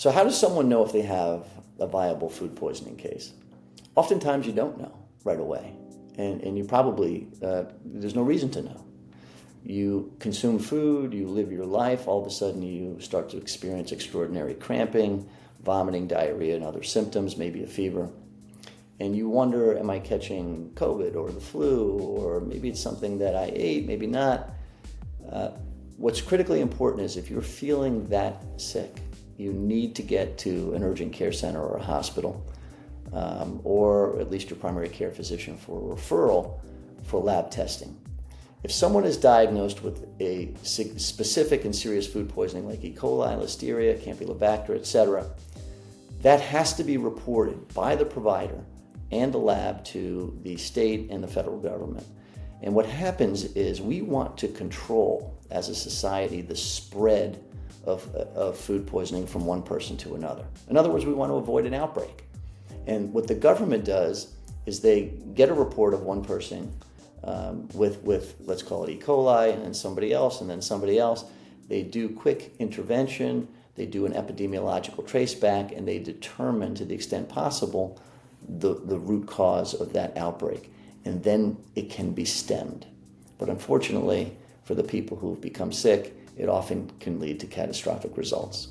So how does someone know if they have a viable food poisoning case? Oftentimes you don't know right away, and you probably, there's no reason to know. You consume food, you live your life, all of a sudden you start to experience extraordinary cramping, vomiting, diarrhea, and other symptoms, maybe a fever. And you wonder, am I catching COVID or the flu, or maybe it's something that I ate, maybe not. What's critically important is if you're feeling that sick, you need to get to an urgent care center or a hospital, or at least your primary care physician for a referral for lab testing. If someone is diagnosed with a specific and serious food poisoning like E. coli, Listeria, Campylobacter, etc., that has to be reported by the provider and the lab to the state and the federal government. And what happens is we want to control, as a society, the spread of food poisoning from one person to another. In other words, we want to avoid an outbreak. And what the government does is they get a report of one person with let's call it E. coli, and then somebody else, and then somebody else. They do quick intervention, they do an epidemiological traceback, and they determine, to the extent possible, the root cause of that outbreak. And then it can be stemmed. But unfortunately, for the people who've become sick, it often can lead to catastrophic results.